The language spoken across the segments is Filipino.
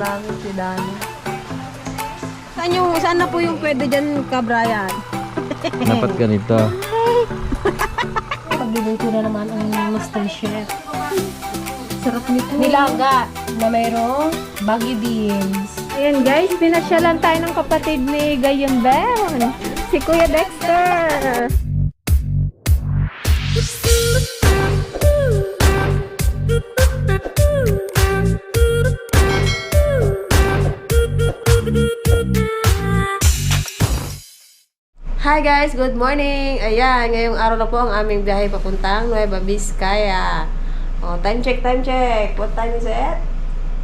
langit si Dana. Saan na po yung pwede dyan ka, Brian? Dapat ganito. Pagluluto na naman ang Master Chef. Sarap nito. Nilaga na mayroong baggy beans. Ayan guys, pinasyalan tayo ng kapatid ni Gayon Bell. Si Kuya Dexter. Hi guys, good morning! Ayan, ngayong araw na po ang aming biyahe papuntang Nueva Vizcaya. Oh, time check, time check. What time is it?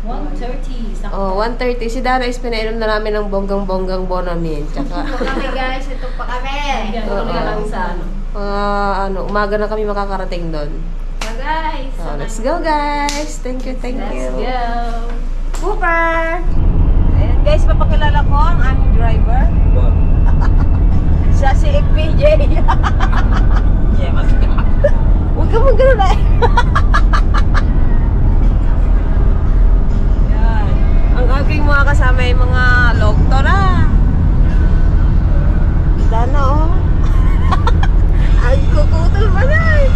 1:30. Oh, 1:30. Si Dana is pinainom na namin ng bonggang-bonggang Bonamin. Tsaka, Kami guys, ito pa kami. umaga na kami makakarating doon. So guys, So, let's go guys! Thank you, thank you. let's go. Cooper! Ayan guys, papakilala ko ang aming driver. Siya si PJ. Huwag ka magano na eh. Yan. Ang aking mga kasama ay mga lokto na. Dana oh. Ang kukutol pa na eh.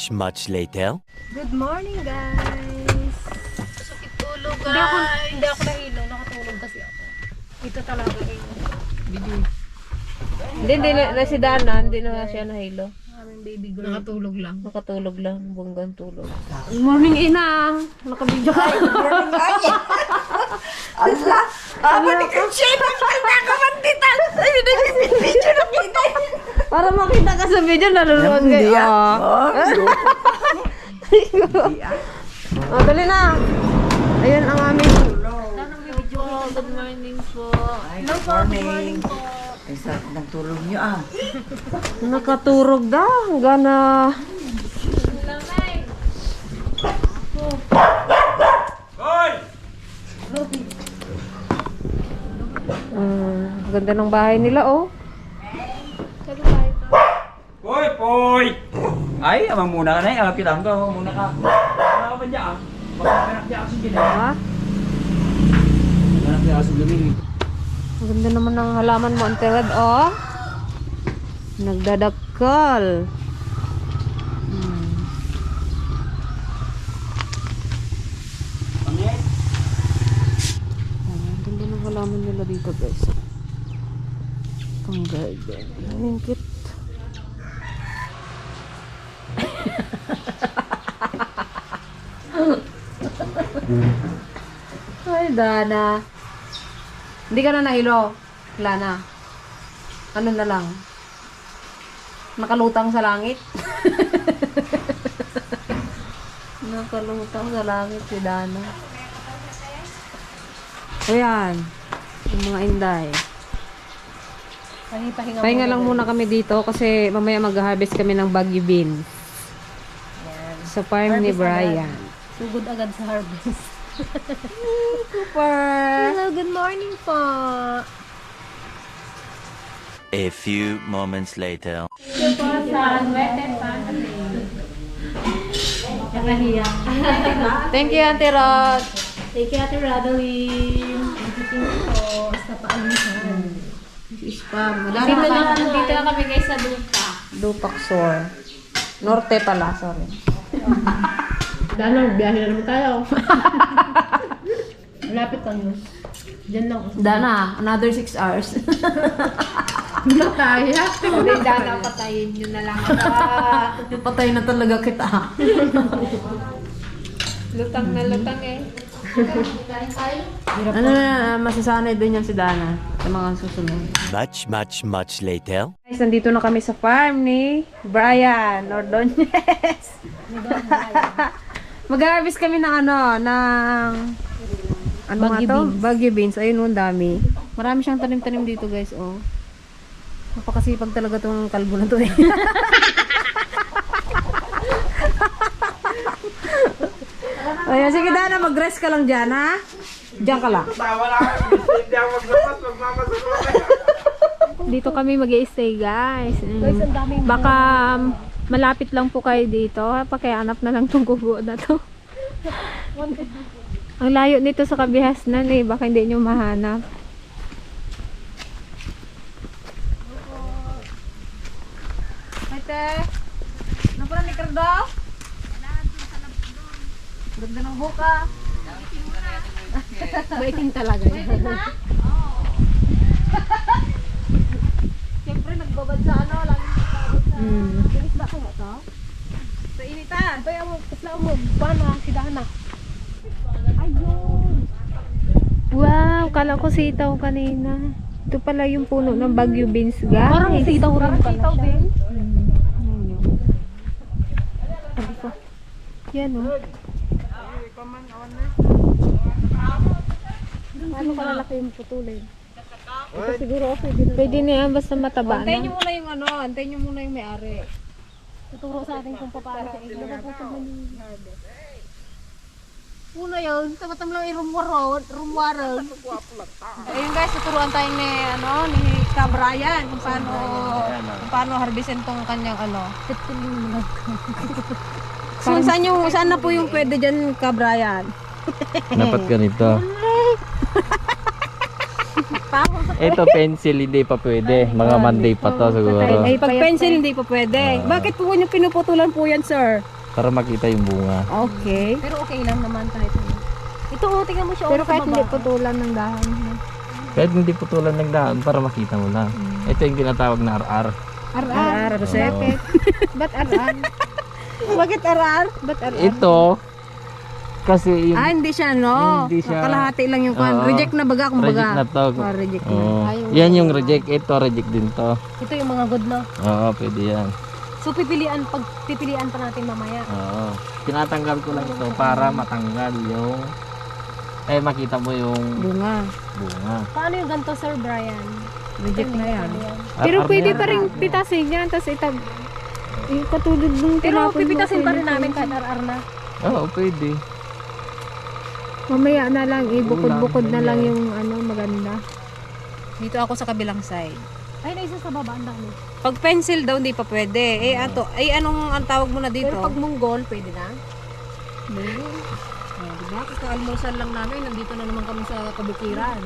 Much later. Good morning guys. Sakit tulog guys. Hindi ako nahilo, nakatulog kasi ako. Ito talaga eh. Hindi na si Dana, hindi na siya nahilo. Aming baby girl. Nakatulog lang. Nakatulog lang, bonggang tulog. Good morning, Ina! Nakabidyo ka. Allah! Aba ni Kuchino! Nakamanditan! Ayun na yung video na kita! Para makita ka sa video, nanonood kayo. Oh, dali na! Ayan ang aming... Good morning po. Ay, good morning! Ay, sarap ng tulog niyo ah. Nakaturog da. Gana... Ganda ng bahay nila, oh. Poy, poy! Ay, amang muna ka na eh. Alapitan ko, amang muna ka. Wala ka ba dyan ah? Magkakanak dyan kasi gina. Ha? Magkakanak dyan kasi luming. Ang ganda naman ng halaman mo, Ante Red, oh. Nagdadakal. Ang ganda ng halaman nila dito, guys. Ang ganda. Ang cute. Ay, Dana. Hindi ka na nahilo. Wala na. Ano na lang? Nakalutang sa langit. Nakalutang sa langit si Dana. Ayan. Yung mga inday. Pahinga lang muna kami dito kasi mamaya mag-harvest kami ng Baguio beans. Sa farm ni Brian. Sugod agad sa harvest. Super! Hello, good morning po. A few moments later. Thank you, Auntie Rod. Thank you, Ate Radeline. Po, sa paalisan. Spam. Dito na kami guys sa Dupa. Dupaksor. Norte pala, sorry. Dana, biyahe na naman tayo. Malapit lang yun. Diyan lang. Dana, another 6 hours. Mataya. Hindi, Dana, patayin nyo na lang. Patay na talaga kita. Lutang na lutang eh. Ano na, masasanay din yan si Dana sa mga susunod. Much later. Guys, nandito na kami sa farm ni Brian Ordonez. Mag-harvest kami ng ano nga to? Baguio beans. Ayun, ang dami. Marami siyang tanim-tanim dito, guys. Oh. Napakasipag talaga tong kalbo na to eh. Ayun, sige Dana, mag-rest ka lang dyan, ha? Diyan ka lang. Dito kami mag-i-stay guys. Guys, ang daming Baka malapit lang po kayo dito. Pakihanap na lang itong kubo na to. Ang layo nito sa Kabihasnan eh. Baka hindi nyo mahanap. Ate, ano pala ni Cardo? Ganda ng buka. Waiting talaga yun. Siyempre, nagbabad sa ano, lagi nagbabad sa... Bilis ba kaya to? Sa initan. Kaya mo, kasla mo, bana, si Dana. Ayun. Wow, kala ko sitaw kanina. Ito pala yung puno ng Baguio beans guys. Parang sitaw rin pala siya. Yan oh. Paano kalalaki yung putulin? Pwede na yan basta mataba Antayin na. nyo muna yung ano, antayin nyo muna yung may-ari. Tuturo sa atin kung paano siya ipaputol mo yung harvest. Una yun, tamatam lang i-rumwaron. Ayun guys, tuturuan tayo ni, ni Brian kung paano harvestin tong kanyang Saan na po yung pwede dyan, Brian? Dapat ganito. Ito pencil, hindi pa pwede. Mga Monday pa to siguro. Ay, pag pencil hindi pa pwede. Bakit po nyo pinuputulan po yan, sir? Para makita yung bunga. Okay. Pero okay lang naman kahit ano. Ito, tingnan mo siya. Pero kahit hindi putulan ng dahon. Kahit hindi putulan ng daan para makita mo na. Ito yung tinatawag na RR. Arar, Josepe. Ba't aral? Bakit arar? Ba't aral? Ito, kasi yung... Hindi siya, no? Hindi siya. Kalahati lang yung kan. Oo. Reject na baga, kung Reject baga. na to. Reject na. Oo. Yan yung reject. Ito, reject din to. Ito yung mga good na. Oo, pwede yan. So pipilian pa natin mamaya. Oo. Tinatanggal ko lang ito para matanggal yung... makita mo yung Bunga. bunga. Paano yung ganito, Sir Brian? Reject na yan. Pero RR pwede na pa yan. rin pitasin yan. Tapos yung katulad nung Pero tinapon mo pipitasin pa rin kanina. namin kahit RR na. Oo, pwede. Mamaya na lang, ibukod-bukod na lang yung maganda. Dito ako sa kabilang side. Ay, naisa sa baba, ang dami. Pag pencil daw, hindi pa pwede. Anong ang tawag mo na dito? Pero pag munggol, pwede na. Diba? Kaka-almusal lang namin. Nandito na naman kami sa kabukiran.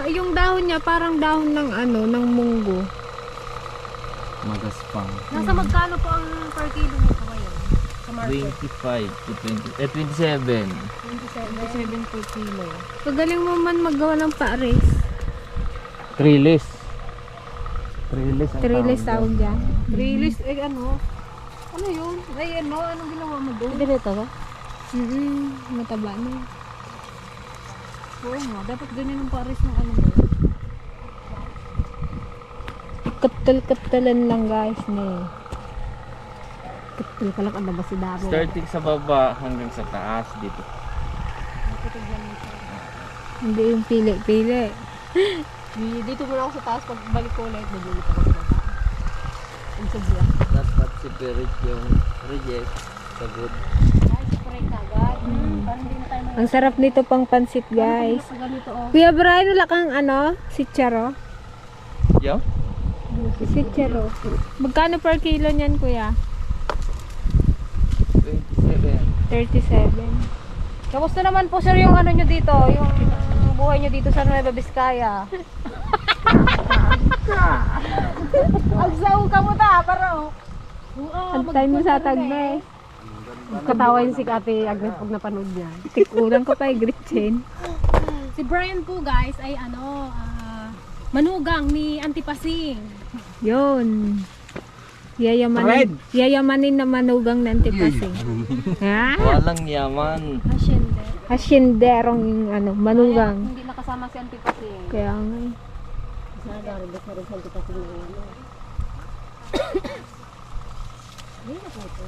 Yung dahon niya, parang dahon ng ng munggo. Magaspang. Nasa magkano po ang per kilo nito ngayon? Sa market? 25 to 27. 27 per kilo. Pagaling mo man maggawa ng pares. Trilis. Trilis ang Trilis tawag tawag dyan. Release, ano yun? Ay, anong ginawa mo doon? Ganito ba? Mataba na. Oo nga, dapat ganyan ang pares ng ano mo. Katal-katalan lang guys na Kaya pala ka ba si Damo? Starting sa baba hanggang sa taas dito. Hindi yung pili-pili. Dito muna ako sa taas, pag balik ko ulit, nagulit ako sa baba. Ang sabya. Dapat si Perit yung reject. Sagod. Ay, separate na agad. Parang hindi na tayo Ang sarap nito pang pansit, guys. sa ganito, oh. Kuya Brian, wala kang ano? Sitsaro? Yo? Sitsaro. Magkano per kilo niyan, kuya? 27. 37. Kamusta naman po sir yung ano nyo dito? Yung buhay nyo dito sa Nueva Vizcaya? Agsaw ka mo ta, paro. Antay mo sa tagna eh. Katawa yun si Kati Agnes pag napanood niya. Tikulang ko pa Gretchen. Si Brian po guys ay ano, manugang ni Auntie Pasing. Yun. Red. Yayamanin na manugang ng tipasing. Ha? Walang yaman. Hacienda. Hasyenderong yung ano, manugang. Hindi nakasama si Auntie Pasing. Kaya nga eh. Nagaribos na rin si Auntie Pasing na yun. Hindi na po ito.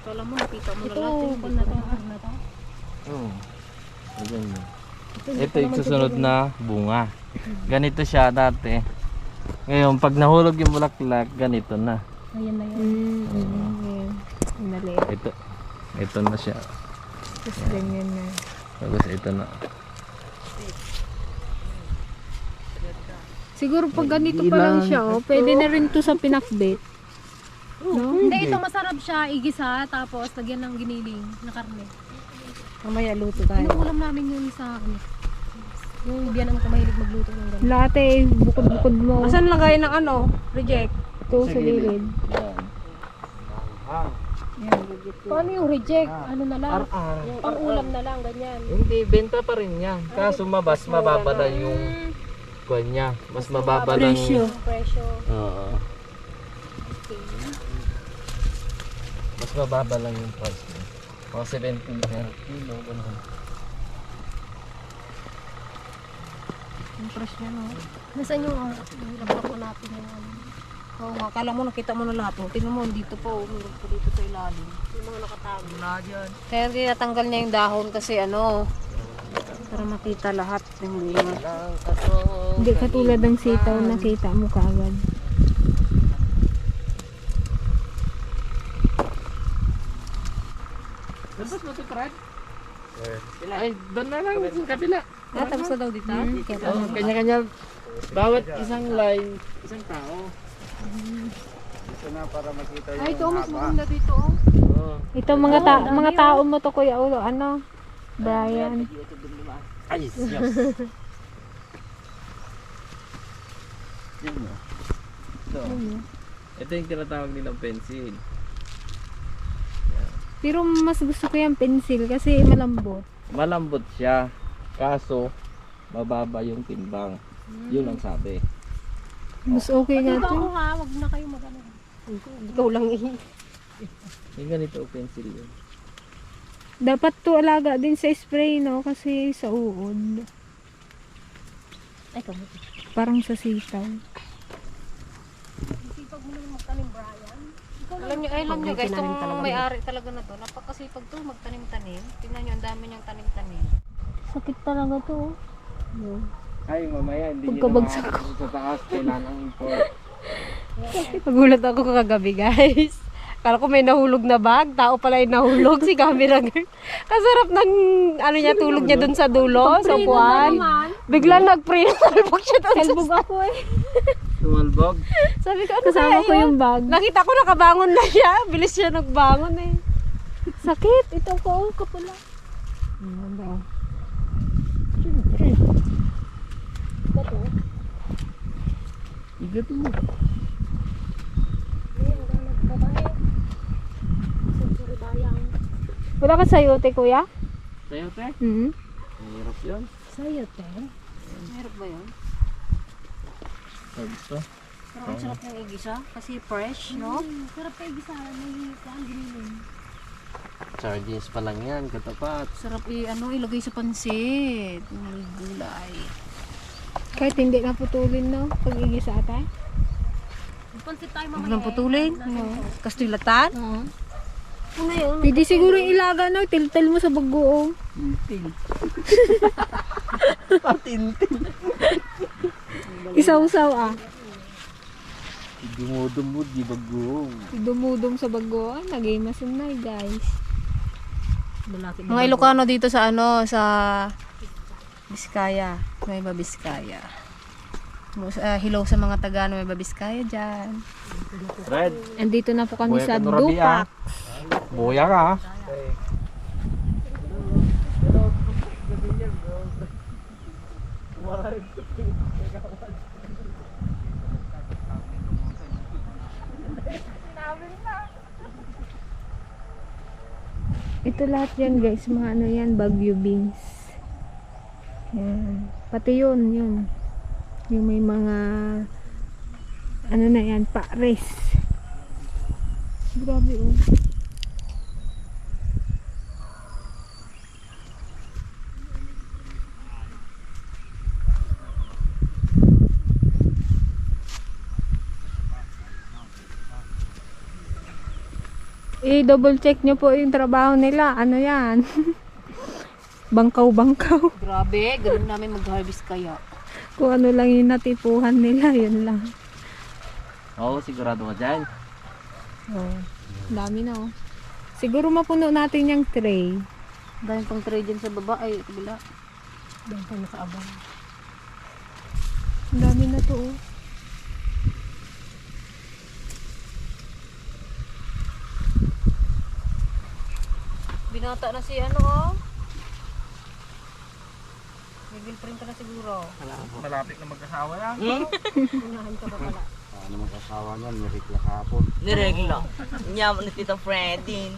Kala mo, nakita mo na lahat yung na to. Oo. Ganyan. Ito yung susunod na bunga. Ganito siya dati. Ngayon, pag nahulog yung bulaklak, ganito na. Ayan na yun. Ayan. Maliit. Ito na siya. Tapos ganyan na. Tapos ito na. Siguro pag ganito pa lang siya, oh, pwede na rin to sa pinakbit. No? Hindi, ito masarap siya, igisa, tapos lagyan ng giniling na karne. Mamaya luto tayo. Inuulam namin yun sa ano. Yung biyan naman mahilig magluto ng gano'n. Lahat eh, bukod-bukod mo. Asan lang kayo ng ano? Reject. Ito sa gilid. Yan. Paano yung reject? Ano na lang? Pang ulam na lang, ganyan. Hindi, benta pa rin yan. Kaso mas mababa lang yung kuwan niya. Mas mababa lang yung... Presyo. Oo. Mas mababa lang yung price niya. Mga 17 per kilo. Ganun. Yung presyo niya, no? Nasaan yung labak ko natin yung ano? Oo nga, kala mo nakita mo na lahat. Tingnan mo, dito po. Meron po dito sa ilalim. Yung mga nakatago. Wala dyan. Kaya tinatanggal niya yung dahon kasi ano, para makita lahat ng bunga. Hindi katulad ng sitaw, nakita mo kaagad. Ay, doon na lang sa kabila. Tapos na daw dito? Oh, kanya-kanya. Bawat isang line, isang tao. Ay, ito, mas maganda dito, oh. Oh. Ito mga tao mo to, Kuya Ulo. Ano? Brian. Ay, yes. Yan mo. Ito yung tinatawag nilang pencil. Pero mas gusto ko yung pencil kasi malambot. Malambot siya. Kaso, mababa yung timbang. Yun ang sabi. Mas okay nga Dito to. ako ha, wag na kayo mag-ano. Ikaw lang eh. Yung ganito pencil yun. Dapat to alaga din sa spray, no? Kasi sa uod. Ay, kamo. Parang sa sitaw. Sipag mo naman magtanim, Brian. Alam niyo guys, tinanim itong talaga may-ari talaga na to. Napakasipag to magtanim-tanim. Tingnan niyo, ang dami niyang tanim-tanim. Sakit talaga to. Ay, mamaya, hindi Pagkabagsak ko. Sa taas, kailangan ang import. Nagulat ako kagabi guys. Kala ko may nahulog na bag. Tao pala yung nahulog. Si camera girl. Kasarap ng ano niya, tulog niya dun sa dulo. Sa upuan. Bigla nag-pray na salbog siya dun. Salbog ako eh. Tumalbog. Sabi ko, ano Kasama kaya ko yun? yung bag. Nakita ko nakabangon na siya. Bilis siya nagbangon eh. Sakit. Ito ko, kapula. Igat mo. Wala ka sayote, Kuya? Sa'yo, te? Mahirap yun. Sa'yo, te. Meron ba yun? Sabi to. Pero ang sarap ng igisa. Kasi fresh, no? Sarap pa igisa. May kuhaan giniling. Sardines pa lang yan, katapat. Sarap ilagay sa pansit. May gulay. Kahit hindi naputulin, no? Pag-igisa ata. Pansit tayo Huwag mamaya. nang putulin. Kastulatan. Ano yun? Pwede siguro yung ilaga na, tiltal mo sa bagoong. Isaw-saw ah. Dumudumod, di bagong. Dumudong sa bagoong. Nagimasin na guys. Mga Ilocano dito sa ano, sa Biskaya. Nueva Biskaya. Hello sa mga taga Nueva Biskaya dyan. Red, Andito na po kami buya sa ka nurabi ah. Dupac. Buya ka ah. Ito lahat yan guys, mga ano yan, Baguio beans. Yan. Pati yun. Yung may mga, ano na yan, pares. Grabe oh. I-double check nyo po yung trabaho nila. Ano yan? Bangkaw-bangkaw. Grabe, ganun namin mag-harvest kaya. Kung ano lang yung natipuhan nila, yun lang. Oo, sigurado ka dyan. Oh, dami na oh. Siguro mapuno natin yung tray. Dahil pang tray dyan sa baba, ay kabila. Dahil pang nakaabang. Ang dami na to oh. Binata na si ano oh. May girlfriend ka na siguro. Malapit na mag-asawa yan. Unahan ka ba pala? Niregla. Nyaman ni Tita Fredin.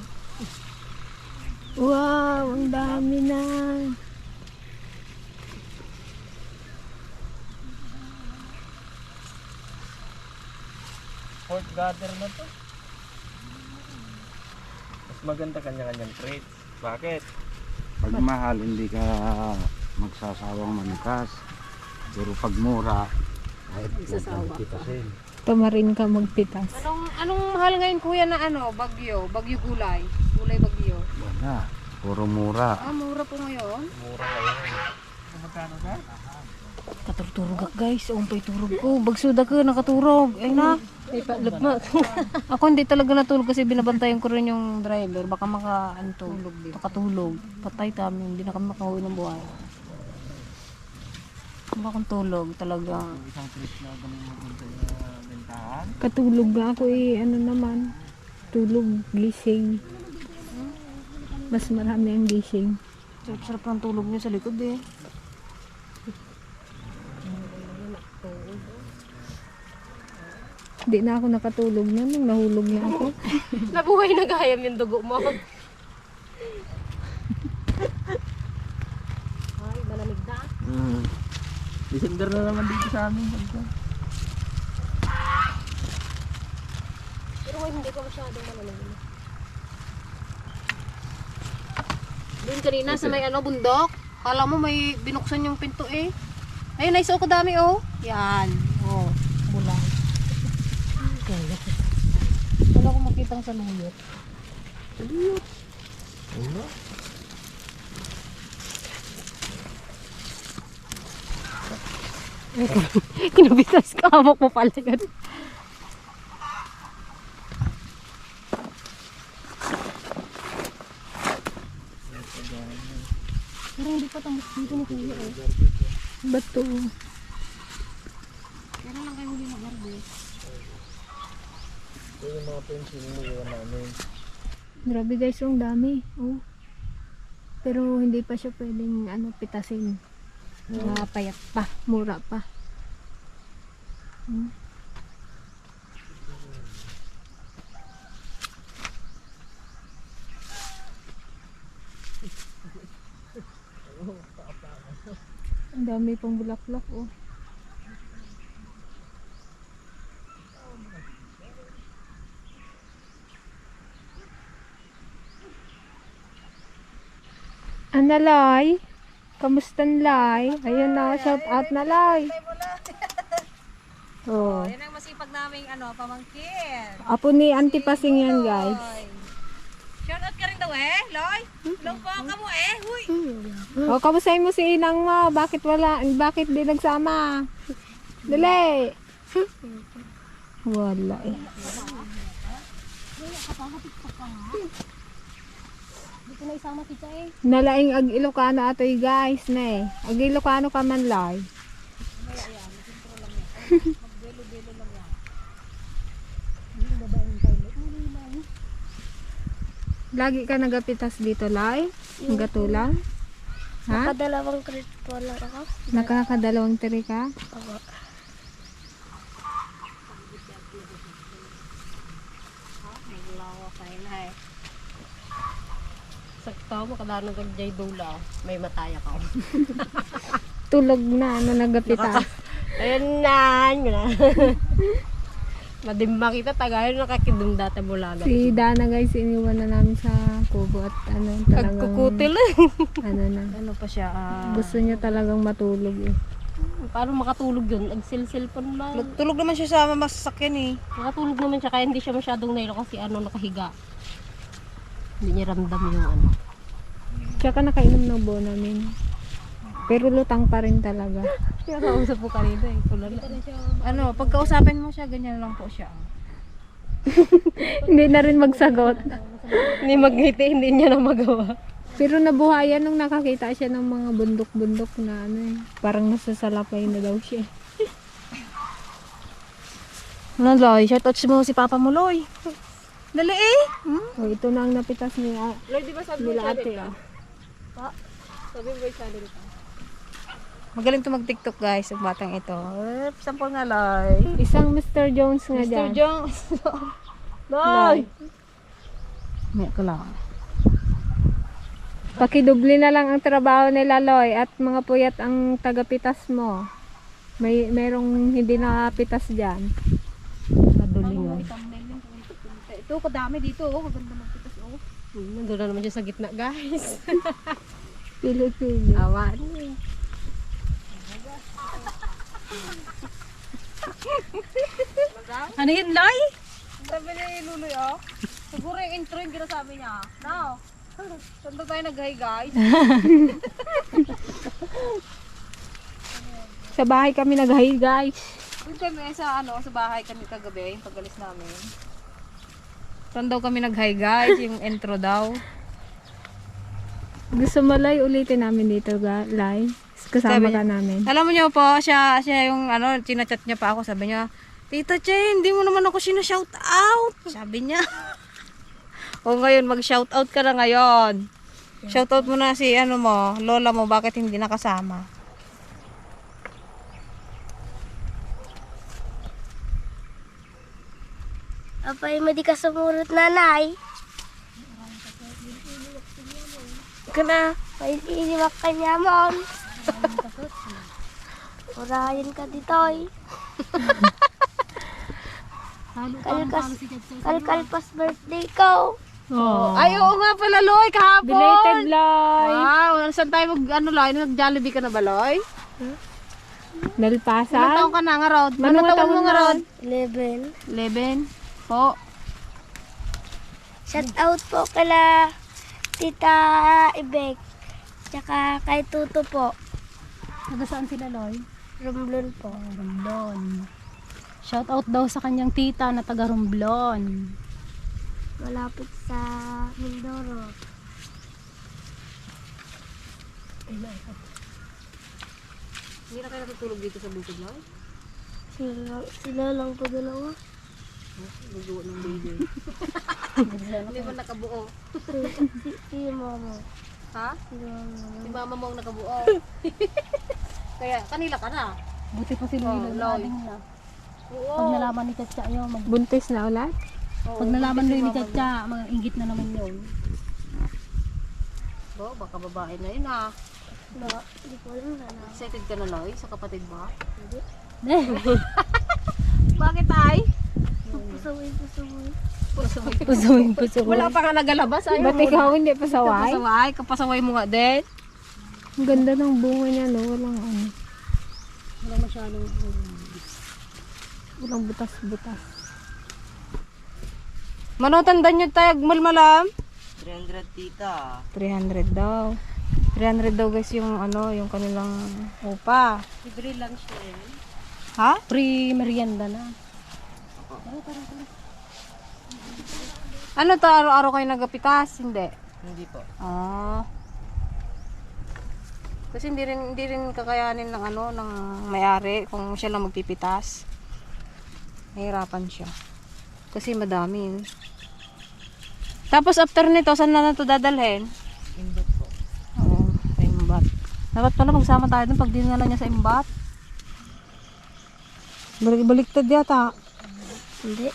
Wow, ang dami na. Fourth gather na to. Mas maganda kanya-kanyang traits. Bakit? Pag mahal, hindi ka magsasawang manikas. Pero pag mura, kahit magpitasin. Tumarin ka magpitas. Anong mahal ngayon kuya na ano? Bagyo gulay. Gulay bagyo. Wala, puro mura. Ah, mura po ngayon. Mura ngayon. Magkano ka? Katurturog ka guys. Umpay turog ko. Bagsuda ka, nakaturog. Ay na. Ako hindi talaga natulog kasi binabantayan ko rin yung driver. Baka makatulog. Patay kami. Hindi na kami makauwi ng buhay. Baka kung tulog talaga. Isang trip na ganun maganda sa bentahan. Katulog nga ako ano naman. Tulog, gising. Mas marami ang gising. Sarap-sarap ng tulog niyo sa likod eh. Hindi na ako nakatulog na nung nahulog na ako. Nabuhay na gayam yung dugo mo. Ay, malamig na. December na naman dito sa amin. Pero hindi ko masyadong malamig. Doon kanina sa may bundok. Kala mo may binuksan yung pinto eh. Ayun, naisok ko dami oh. Yan. Oh, bulan. Wala ko makita sa luyot. Kinabitas ka, hawak mo pala yan. Pero hindi pa tambos dito ni kuya eh. Bato. Kaya lang kayo hindi mag-harvest. Ito yung mga pensil mo iwan namin. Grabe guys, ang dami. Oh. Pero hindi pa siya pwedeng pitasin. Payat pa, mura pa. Ang dami pang bulaklak oh. Analay, kamusta Lay? Ayun na, shout out na Lay. Oh. Yan ang masipag naming pamangkin. Apo ni Auntie Pasing yan, guys. Shoutout ka rin daw Loy. Hello po ka mo huy. O, kamustahin mo si Inang mo? Bakit di nagsama? Dali! Wala eh. Dito na isama kita Nalaing ag Ilocano atoy guys na eh. Ag Ilocano ka man lay. Lagi ka nagapitas dito lay? Ang gatulang? Ha? Nakadalawang credit po lang ako. Nakakadalawang tiri ka? Sakto mo kada nang jay dula, may mataya ka. Tulog na, nagapitas. Ayun na. Madimba kita tagayon nakakidum data bulaga. Si Dana guys, iniwan na namin sa kubo at talagang Kukutil. na. Pa siya? Gusto niya talagang matulog eh. Paano makatulog yun? Nagsil-cellphone lang. Tulog naman siya sa masasakyan eh. Makatulog naman siya kaya hindi siya masyadong nailo kasi nakahiga. Hindi niya ramdam yung Tsaka nakainom ng Bonamin. Pero lutang pa rin talaga. Kaya kausap po kanina Pagkausapin mo siya, ganyan lang po siya. Hindi na rin magsagot. Hindi maghiti, hindi niya na magawa. Pero nabuhayan nung nakakita siya ng mga bundok-bundok na parang nasasalapay na daw siya. Loy, shoutout mo si Papa mo, Loy. Dali eh. O, ito na ang napitas niya. Loy, di ba sabi mo Nila siya ate. ka? Sabi mo siya din ka? Magaling to mag-TikTok guys, ang batang ito. Sample nga, Loy. Isang Mr. Jones nga dyan. Jones. Loy. May ka lang. Pakidubli na lang ang trabaho nila, Loy, at mga puyat ang tagapitas mo. Merong hindi nakapitas dyan. Kadulingan. Ito, kadami dito. Maganda magpitas. Nandun na naman siya sa gitna, guys. Pili-pili. Awan. Ano yun, Loy? Sabi ni Luloy, siguro yung intro yung ginasabi niya. No. Saan tayo nag-hi, guys? Sa bahay kami nag-hi, guys. Doon kami sa bahay kami kagabi, yung pag-alis namin. Saan daw kami nag-hi, guys? Yung intro daw. Gusto mo, Loy, ulitin namin dito, Lai? Kasama ka namin. Alam mo niyo po, siya yung chinachat niya pa ako, sabi niya, Tita Che, hindi mo naman ako sina-shout out. Sabi niya. O ngayon, mag-shout out ka na ngayon. Shout out mo na si lola mo, bakit hindi nakasama? Apay mo di ka sumurot, nanay. Kana, May iniwak ka niya, mom. Urayan ka ditoy. Kalkalpas birthday ko. Oh. ay oo nga pala, Loy, kahapon. Belated, Loy. Wow, saan tayo Loy? Nag-Jollibee ka na ba, Loy? Nalpasan. Ilang taon ka na nga, Rod? Manong Ano taon taon mo nga, na? Rod? 11. 11. Po. Shout out po kala Tita Ibek. Tsaka kay Tuto po. Taga saan sila, Loy? Rumblon po. Romblon. Shout out daw sa kanyang tita na taga Romblon. Malapit sa Mindoro. Hindi na kayo natutulog dito sa bukid, Loy? Sila lang po dalawa. Nagawa ng baby. Hindi ba nakabuo? Si mama. Ha? Si mama. Si mama mo ang nakabuo. Kaya, kanila ka na. Buti pa si Loy, Loy. na. Pag nalaman ni Chacha yun, Buntis na ulat? pag nalaman Loy ni Chacha, mga inggit na naman yun. Baka babae na yun ah. Hindi ko alam na. Excited ka na, Loy, sa kapatid mo? Bakit ay? Pusuwi. Wala pa nga nagalabas. Ayaw Ba't ikaw hindi pasaway? Pasaway, kapasaway mo nga din. Ang ganda ng bunga niya, no? Walang ano. Wala masyadong Walang butas-butas. Manutan dan nyo tayo malmalam? 300 tita. 300 daw. 300 daw guys yung ano, yung kanilang upa. Libre lang siya yan. Ha? Free merienda na. Ano to, araw-araw kayo nagapitas? Hindi. Hindi po. Ah. Kasi hindi rin kakayanin ng ano, ng may-ari kung siya lang magpipitas. Nahirapan siya. Kasi madami. Tapos after nito, saan na to dadalhin? Imbat po. Oo, sa imbat. Dapat pala magsama tayo dun pag dinala niya sa imbat. Baliktad yata. Hindi.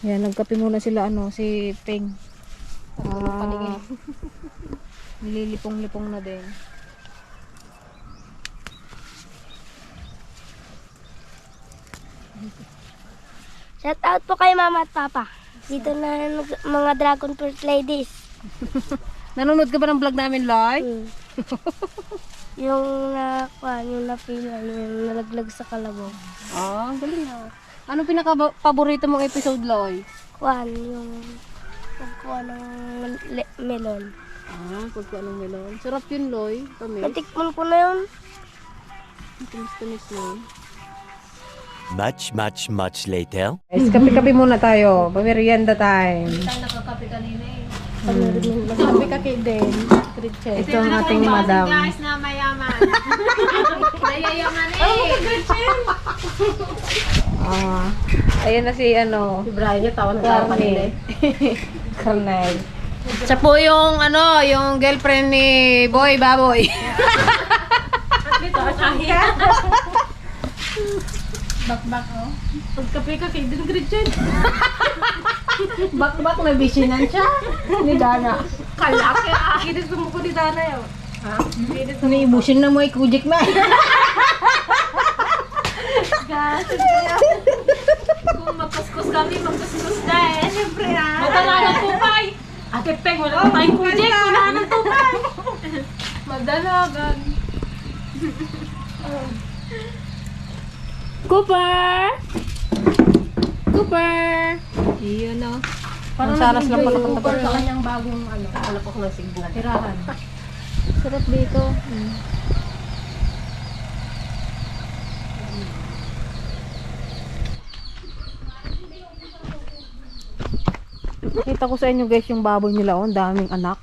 Yan, nagkape muna sila ano, si Peng. Nililipong-lipong na din. Shout out po kay Mama at Papa. Dito na mga Dragon Fruit Ladies. Nanonood ka ba ng vlog namin, Loy? Yung yung napila, yung nalaglag sa kalabaw. Ah, galing na. Ano pinaka-paborito mong episode, Loy? Yung pagkuha ng melon. Ah, pagkuha ng melon. Sarap yun, Loy. Kami. Natikman ko na yun. Tumis-tumis, Loy. Much later. Guys, kape-kape muna tayo. Pamerienda time. Nakakape kanina eh. Kape ka din. Ito ang ating madam. Guys na mayaman. Nayayaman eh. Ayan na si ano. Si Brian yung tawa ng tawa kanina eh. Karnay. Siya po yung ano, yung girlfriend ni Boy Baboy. Bak-bak oh. Pagkape ka kay din Gretchen. Bak-bak na bisinan siya. Ni Dana. Kalaki ah. Kidis mo ko ni Dana yun. Ha? Naibusin na mo ikujik na. Guys, kung magkuskus kami, magkuskus na eh. Siyempre ah. Madala ng tupay. Ate Peng, wala na tayong kujik. Wala ng tupay. Madalagan. Cooper! Cooper! Iyon no. Parang saras lang pala Cooper pagtapat. sa kanyang bagong ano, palapok na sigbo. Tirahan. Sarap dito. Kita ko sa inyo guys yung baboy nila, oh, daming anak.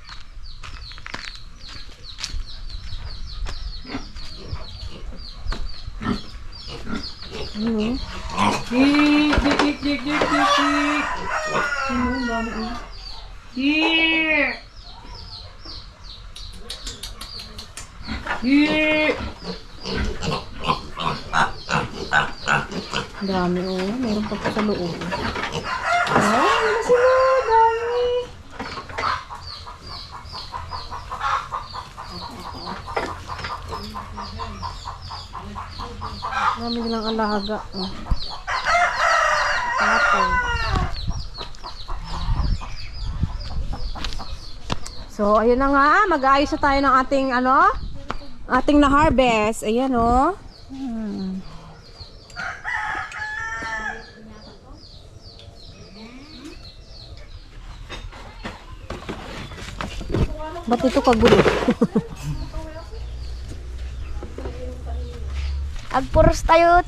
Dami, oh, meron pa sa loob. Dami nilang alaga. Oh. So, ayun na nga. Mag-aayos na tayo ng ating, ating na-harvest. Ayan, oh. Ba't ito kagulo? Agpuros tayo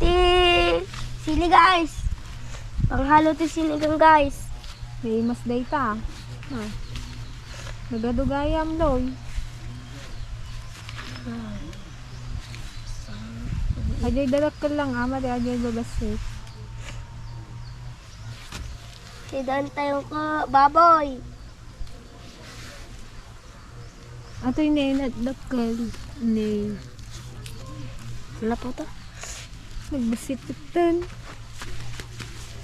sili guys. Panghalo ti sinigang guys. Famous data. Nagadugayam loy. Ajay dalak ka lang ama di ajay babasit. Sidan tayo ko baboy. Ato yung nadakal. Ni. Wala po to. Nagbasipitan.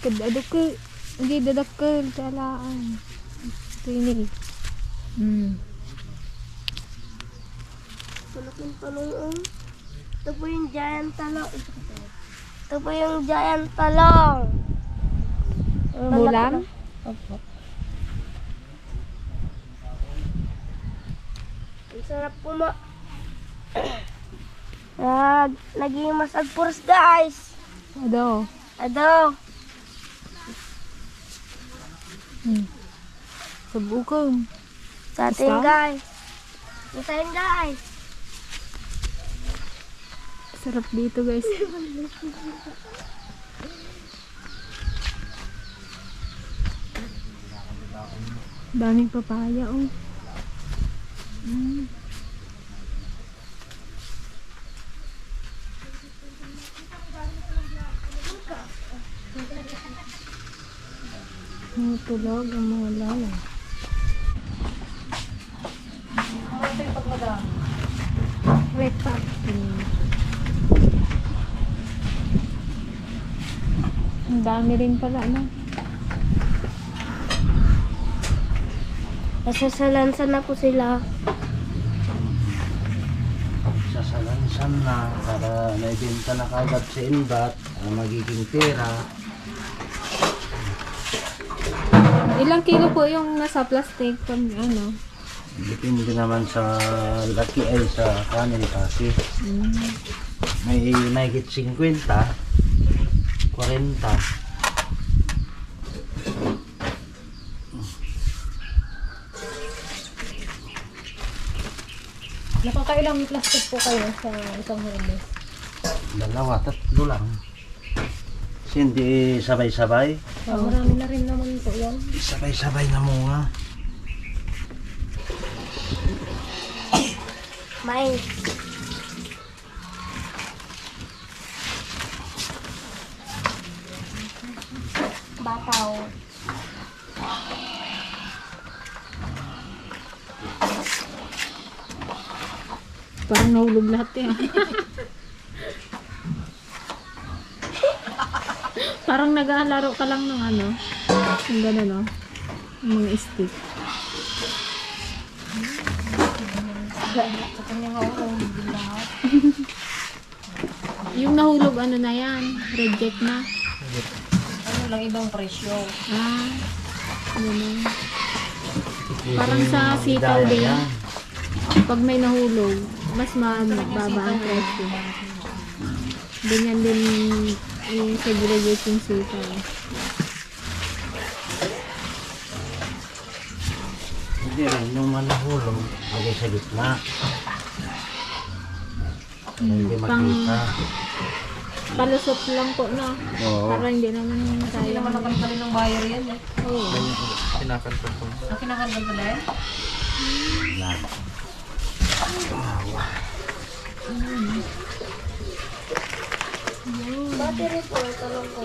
Kadado ka. Hindi dadakal. Talaan. Ito yun eh. Malaking talong. Ito po yung giant talong. Ito po yung giant talong. Bulang? Opo. Ang sarap po Naging masagpuros guys. Ado. Ado. Sabukong. Sa atin guys. Isahin guys. Sarap dito guys. Daming papaya oh. Tulog ang mga lala. Wait pa. Ang dami rin pala, no? Nasasalansan na po sila. Sasalansan na para naibenta na kagad sa inbat ang magiging pera. Ilang kilo po yung nasa plastic pag ano? Depende naman sa laki ay sa kanin kasi. May mahigit 50, 40. Nakakailang plastic po kayo sa isang harvest? 2, 3 lang. Kasi hindi sabay-sabay. Marami na rin naman po yan. Sabay-sabay na mga. May. Bataw. Parang nahulog lahat eh. Parang nag-aalaro ka lang ng ano. Yung gano'n no? Yung mga stick. Yung nahulog ano na yan? Reject na. Ano lang ibang presyo. Ah. Ganun. Parang sa sitaw din. Pag may nahulog, mas mababa ang presyo. Ganyan din yung segregate yung sitaw. Hindi rin yung manahulog, lagay sa gitna. Hindi makita. Palusot lang po na. Oo. Para hindi naman tayo. Hindi naman nakalkalin ng buyer yan eh. Oo. Kinakalkal ko. Ang kinakalkal pala eh. Yan. Battery po. Talong po.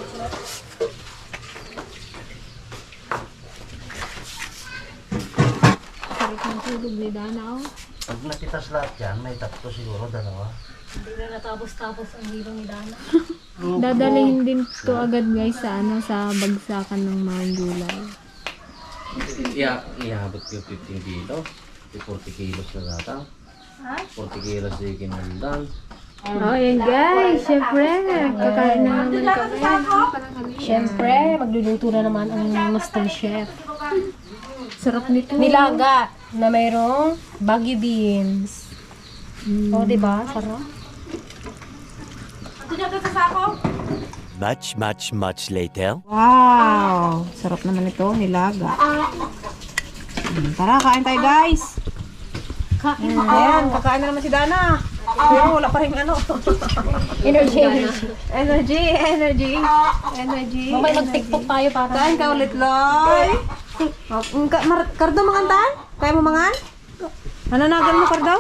Sarap ng tulog ni Dana oh. Pag nakitas lahat yan, may 3 siguro, 2. Hindi na natapos-tapos ang hirong ni Dana. Dadalhin din to agad guys sa ano sa bagsakan ng mga gulay. Ihabot ko 15 kilo. 40 kilos na data. 40 kilos di kinundan. Oh, yan guys. Siyempre, kakain na naman kami. Siyempre, magluluto na naman ang Master Chef. Sarap nito. Nilaga na mayroong baggy beans. O, diba? Sarap. Much later. Wow! Sarap naman ito, nilaga. Tara, kain tayo guys! Ayan, kakain na naman si Dana. Pero wala pa rin ano. Energy. Mamay mag-tiktok tayo para. Kain ka ulit, Loy. Kardo, mangantan? Kaya mo mangan? Nananagan mo, Kardo?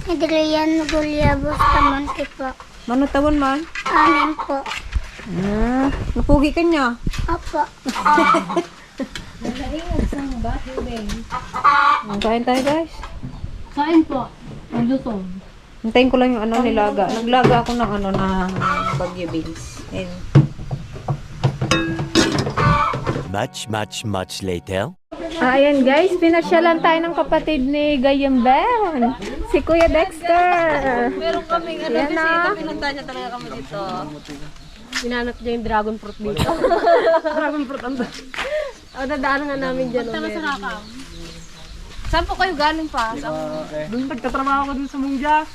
Adrian Gulyabos Tamonte po. Manutawon man? 6 po. Napugi ka niya. Opo. Kain tayo guys. Kain po. Ang lutong. Hintayin ko lang yung ano nilaga. Naglaga ako ng ano na bagyo beans. And Much later. Ayan guys, pinasyalan tayo ng kapatid ni Gayambel. Si Kuya Dexter. meron kaming ano Yan na. pinunta niya talaga kami dito. Hinanap niya yung dragon fruit dito. Dragon fruit ang O, dadaan nga namin dyan. Punta na sa Rakam. Saan po kayo galing pa? Doon nagtatrabaho ko dun sa Mungja.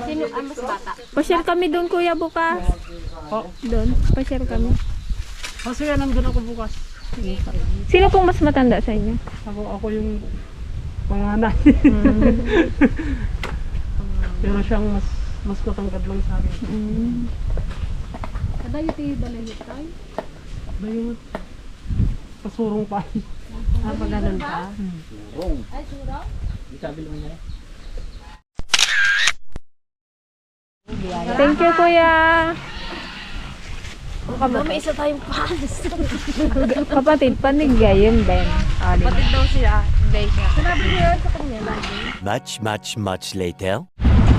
Sino ang mas bata? Pa-share kami doon kuya bukas. Doon, pa-share kami. Kasi nandun ako bukas. Sino pong mas matanda sa inyo? Ako yung panganay. Pero siyang mas matangkad lang sa akin. Kadayo tayo balayot tayo. Dahil pasurong pa. Pag ganun pa. Thank you kuya. May isa tayong fans. Kapatid, panigayim din. Patid daw siya. Hindi siya. Much later.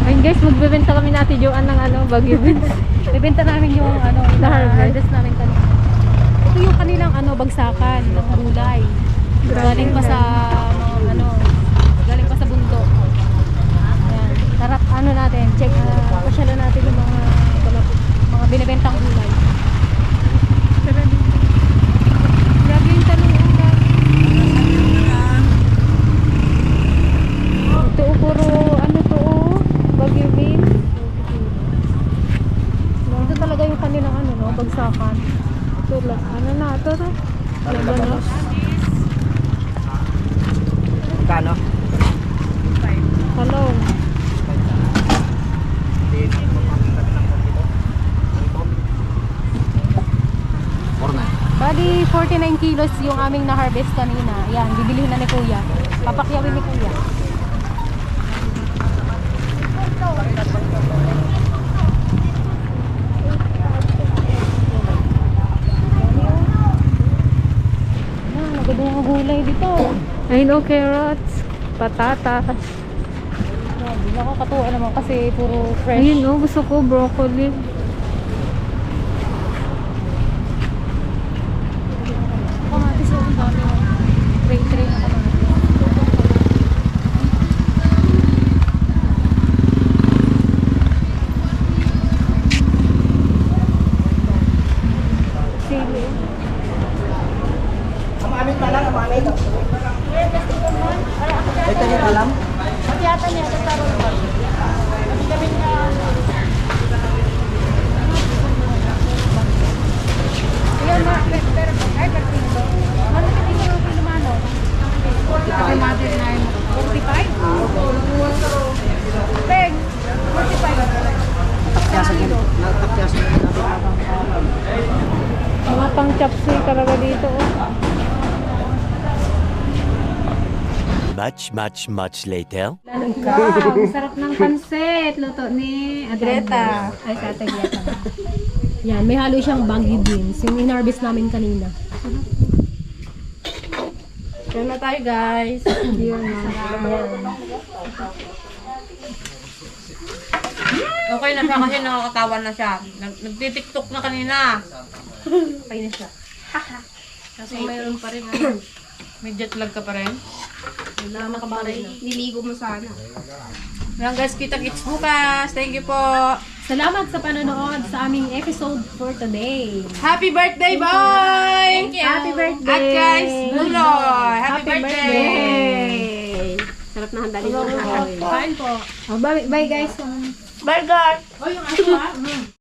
Ayun guys, magbebenta kami natin Joanne ng Baguio Beans. Ibenta namin yung na-harvest namin kanina. Ito yung kanilang bagsakan ng gulay. Galing pa sa galing pa sa bundok. Ayan. Tarap natin, check pasyalan natin yung mga binibentang gulay. Grabe yung talong Ito puro Baguio Beans. Ito talaga yung kanilang bagsakan. Ito lang. Ito. Labanos. Kano? Talong. Bali, 49 kilos yung aming na-harvest kanina. Yan, bibilihin na ni Kuya. Papakyawin ni Kuya. Nagandang mga gulay dito. Ayun carrots. Patatas. Grabe, nakakatuwa naman kasi puro fresh. Ayun gusto ko broccoli. Kamatis yung dami. Tray na kamatis. Sili. Mga pang chapsuy talaga dito. Much later. Wow, sarap ng pansit. Luto ni Greta. Ay, sa Ate Greta. Yan, may halo siyang Baguio beans. Yung in-harvest namin kanina. Yan na tayo, guys. Okay na siya kasi nakakatawan na siya. Nagtitiktok na kanina. Okay na siya. Kasi mayroon pa rin. May jet lag ka pa rin. Wala ka pa rin. Niligo mo sana. Yan guys, kita-kits bukas. Thank you po. Salamat sa panonood sa aming episode for today. Happy birthday, boy! Thank you. Happy birthday! At guys, Buloy! Happy birthday! Sarap na handa nito. Kain po. Bye guys. Burger! Oh, yung ano